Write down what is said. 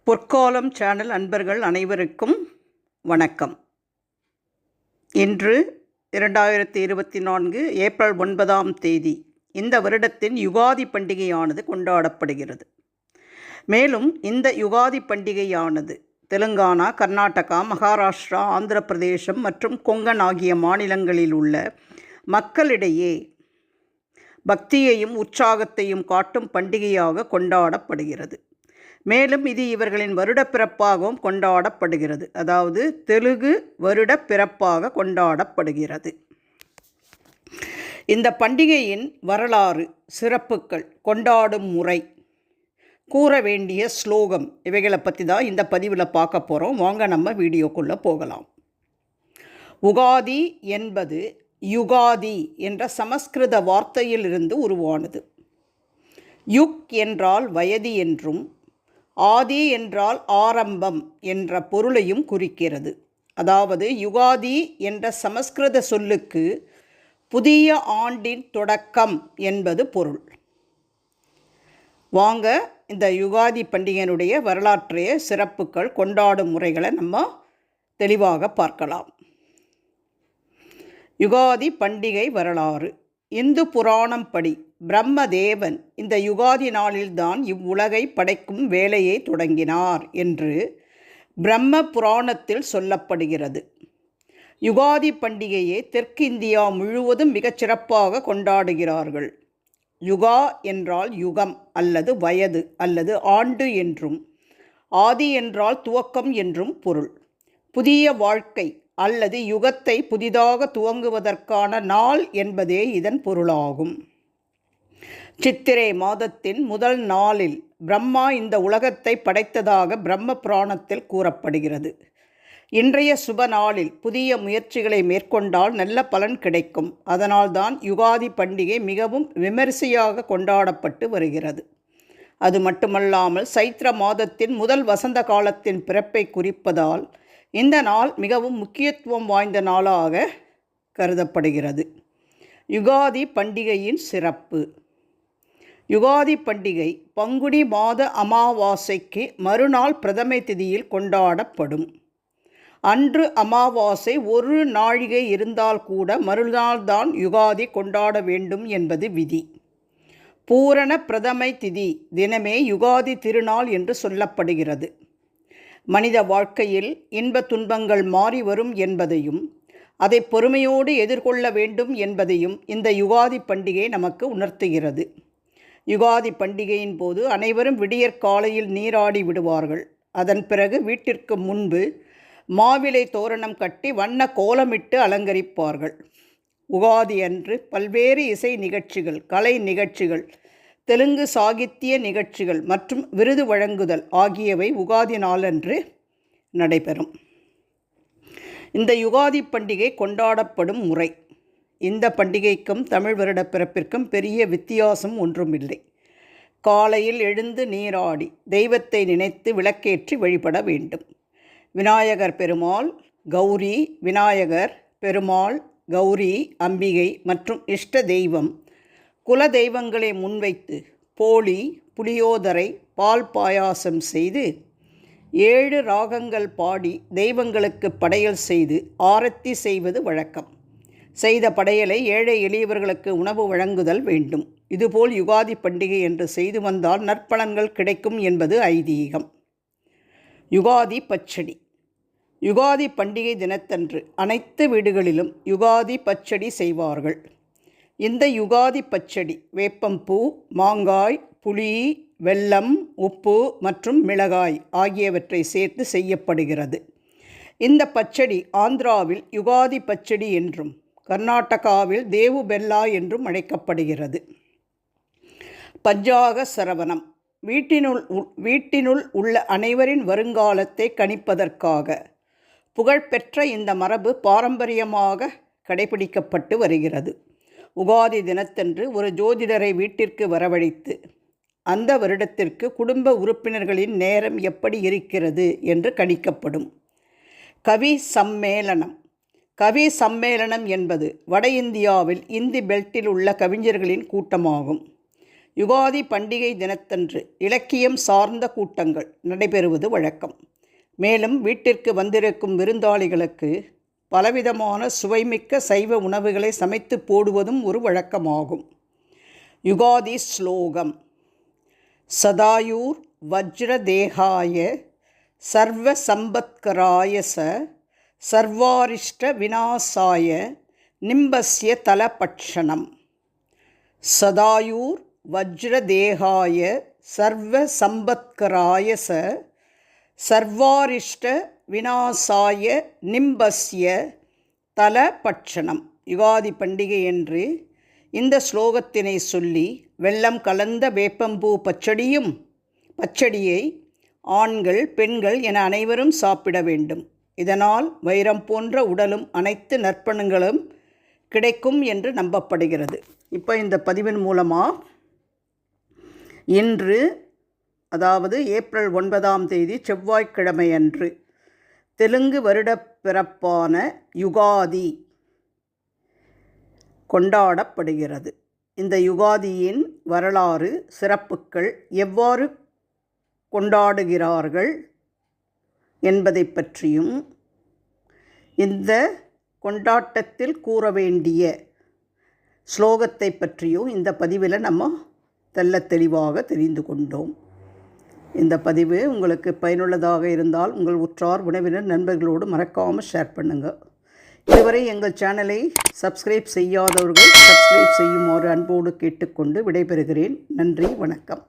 பொற்காலம் சேனல் அன்பர்கள் அனைவருக்கும் வணக்கம். இன்று 2024 ஏப்ரல் 9 இந்த வருடத்தின் யுகாதி பண்டிகையானது கொண்டாடப்படுகிறது. மேலும் இந்த யுகாதி பண்டிகையானது தெலுங்கானா, கர்நாடகா, மகாராஷ்டிரா, ஆந்திர பிரதேசம் மற்றும் கொங்கன் ஆகிய மாநிலங்களில் உள்ள மக்களிடையே பக்தியையும் உற்சாகத்தையும் காட்டும் பண்டிகையாக கொண்டாடப்படுகிறது. மேலும் இது இவர்களின் வருடப்பிறப்பாகவும் கொண்டாடப்படுகிறது. அதாவது தெலுங்கு வருடப்பிறப்பாக கொண்டாடப்படுகிறது. இந்த பண்டிகையின் வரலாறு, சிறப்புகள், கொண்டாடும் முறை, கூற வேண்டிய ஸ்லோகம் இவைகளை பற்றி தான் இந்த பதிவில் பார்க்க போகிறோம். வாங்க நம்ம வீடியோக்குள்ளே போகலாம். உகாதி என்பது யுகாதி என்ற சமஸ்கிருத வார்த்தையிலிருந்து உருவானது. யுக் என்றால் வயது என்றும், ஆதி என்றால் ஆரம்பம் என்ற பொருளையும் குறிக்கிறது. அதாவது யுகாதி என்ற சமஸ்கிருத சொல்லுக்கு புதிய ஆண்டின் தொடக்கம் என்பது பொருள். வாங்க இந்த யுகாதி பண்டிகையினுடைய வரலாற்றைய சிறப்புகள், கொண்டாடும் முறைகளை நம்ம தெளிவாக பார்க்கலாம். யுகாதி பண்டிகை வரலாறு. இந்து புராணம் படி பிரம்மதேவன் இந்த யுகாதி நாளில்தான் இவ்வுலகை படைக்கும் வேலையை தொடங்கினார் என்று பிரம்ம புராணத்தில் சொல்லப்படுகிறது. யுகாதி பண்டிகையை தெற்கிந்தியா முழுவதும் மிகச்சிறப்பாக கொண்டாடுகிறார்கள். யுகா என்றால் யுகம் அல்லது வயது அல்லது ஆண்டு என்றும், ஆதி என்றால் துவக்கம் என்றும் பொருள். புதிய வாழ்க்கை அல்லது யுகத்தை புதிதாக துவங்குவதற்கான நாள் என்பதே இதன் பொருளாகும். சித்திரை மாதத்தின் முதல் நாளில் பிரம்மா இந்த உலகத்தை படைத்ததாக பிரம்ம புராணத்தில் கூறப்படுகிறது. இன்றைய சுப நாளில் புதிய முயற்சிகளை மேற்கொண்டால் நல்ல பலன் கிடைக்கும். அதனால்தான் யுகாதி பண்டிகை மிகவும் விமரிசையாக கொண்டாடப்பட்டு வருகிறது. அது மட்டுமல்லாமல் சைத்திர மாதத்தின் முதல் வசந்த காலத்தின் பிறப்பை குறிப்பதால் இந்த நாள் மிகவும் முக்கியத்துவம் வாய்ந்த நாளாக கருதப்படுகிறது. யுகாதி பண்டிகையின் சிறப்பு. யுகாதி பண்டிகை பங்குனி மாத அமாவாசைக்கு மறுநாள் பிரதமை திதியில் கொண்டாடப்படும். அன்று அமாவாசை ஒரு நாழிகை இருந்தால் கூட மறுநாள்தான் யுகாதி கொண்டாட வேண்டும் என்பது விதி. பூரண பிரதமை திதி தினமே யுகாதி திருநாள் என்று சொல்லப்படுகிறது. மனித வாழ்க்கையில் இன்ப துன்பங்கள் மாறி வரும் என்பதையும், அதை பொறுமையோடு எதிர்கொள்ள வேண்டும் என்பதையும் இந்த யுகாதி பண்டிகை நமக்கு உணர்த்துகிறது. யுகாதி பண்டிகையின் போது அனைவரும் விடியற்காலையில் நீராடி விடுவார்கள். அதன் பிறகு வீட்டிற்கு முன்பு மாவிலை தோரணம் கட்டி வண்ண கோலமிட்டு அலங்கரிப்பார்கள். உகாதி அன்று பல்வேறு இசை நிகழ்ச்சிகள், கலை நிகழ்ச்சிகள், தெலுங்கு சாகித்ய நிகழ்ச்சிகள் மற்றும் விருது வழங்குதல் ஆகியவை உகாதி நாளன்று நடைபெறும். இந்த யுகாதி பண்டிகை கொண்டாடப்படும் முறை. இந்த பண்டிகைக்கும் தமிழ் வருட பிறப்பிற்கும் பெரிய வித்தியாசம் ஒன்றுமில்லை. காலையில் எழுந்து நீராடி தெய்வத்தை நினைத்து விளக்கேற்றி வழிபட வேண்டும். விநாயகர் பெருமாள், கௌரி, விநாயகர் பெருமாள், கௌரி, அம்பிகை மற்றும் இஷ்ட தெய்வம், குல தெய்வங்களை முன்வைத்து போளி, புளியோதரை, பால் பாயாசம் செய்து 7 ராகங்கள் பாடி தெய்வங்களுக்கு படையல் செய்து ஆரத்தி செய்வது வழக்கம். செய்த படையலை ஏழை எளியவர்களுக்கு உணவு வழங்குதல் வேண்டும். இதுபோல் யுகாதி பண்டிகை என்று செய்து வந்தால் நற்பலன்கள் கிடைக்கும் என்பது ஐதீகம். யுகாதி பச்சடி. யுகாதி பண்டிகை தினத்தன்று அனைத்து வீடுகளிலும் யுகாதி பச்சடி செய்வார்கள். இந்த யுகாதி பச்சடி வேப்பம்பூ, மாங்காய், புளி, வெல்லம், உப்பு மற்றும் மிளகாய் ஆகியவற்றை சேர்த்து செய்யப்படுகிறது. இந்த பச்சடி ஆந்திராவில் யுகாதி பச்சடி என்றும், கர்நாடகாவில் தேவு பெல்லா என்றும் அழைக்கப்படுகிறது. பஞ்சாக சரவணம். வீட்டினுள் உள்ள அனைவரின் வருங்காலத்தை கணிப்பதற்காக புகழ்பெற்ற இந்த மரபு பாரம்பரியமாக கடைபிடிக்கப்பட்டு வருகிறது. உகாதி தினத்தன்று ஒரு ஜோதிடரை வீட்டிற்கு வரவழைத்து அந்த வருடத்திற்கு குடும்ப உறுப்பினர்களின் நேரம் எப்படி இருக்கிறது என்று கணிக்கப்படும். கவி சம்மேளனம். கவி சம்மேளனம் என்பது வட இந்தியாவில் இந்தி பெல்ட்டில் உள்ள கவிஞர்களின் கூட்டமாகும். யுகாதி பண்டிகை தினத்தன்று இலக்கியம் சார்ந்த கூட்டங்கள் நடைபெறுவது வழக்கம். மேலும் வீட்டிற்கு வந்திருக்கும் விருந்தாளிகளுக்கு பலவிதமான சுவைமிக்க சைவ உணவுகளை சமைத்து போடுவதும் ஒரு வழக்கமாகும். யுகாதி ஸ்லோகம்: சதாயூர் வஜ்ரதேகாய சர்வ சம்பத்கராய சர்வாரிஷ்ட விநாசாய நிம்பஸ்ய தலபட்சணம். சதாயூர் வஜ்ரதேகாய சர்வ சம்பத்கராய சர்வாரிஷ்ட விநாசாய நிம்பஸ்ய தலபட்சணம். யுகாதி பண்டிகை என்று இந்த ஸ்லோகத்தினை சொல்லி வெல்லம் கலந்த வேப்பம்பூ பச்சடியை ஆண்கள் பெண்கள் என அனைவரும் சாப்பிட வேண்டும். இதனால் வைரம் போன்ற உடலும் அனைத்து நற்பண்களும் கிடைக்கும் என்று நம்பப்படுகிறது. இப்போ இந்த பதிவின் மூலமாக இன்று, அதாவது ஏப்ரல் 9 செவ்வாய்க்கிழமை அன்று தெலுங்கு வருடப் பிறப்பான யுகாதி கொண்டாடப்படுகிறது. இந்த யுகாதியின் வரலாறு, சிறப்புகள், எவ்வாறு கொண்டாடுகிறார்கள் என்பதை பற்றியும், இந்த கொண்டாட்டத்தில் கூற வேண்டிய ஸ்லோகத்தை பற்றியும் இந்த பதிவில் நம்ம தெளிவாக தெரிந்து கொண்டோம். இந்த பதிவு உங்களுக்கு பயனுள்ளதாக இருந்தால் உங்கள் உற்றார் உறவினர் நண்பர்களோடு மறக்காமல் ஷேர் பண்ணுங்கள். இதுவரை எங்கள் சேனலை சப்ஸ்கிரைப் செய்யாதவர்கள் சப்ஸ்கிரைப் செய்யுமாறு அன்போடு கேட்டுக்கொண்டு விடைபெறுகிறேன். நன்றி, வணக்கம்.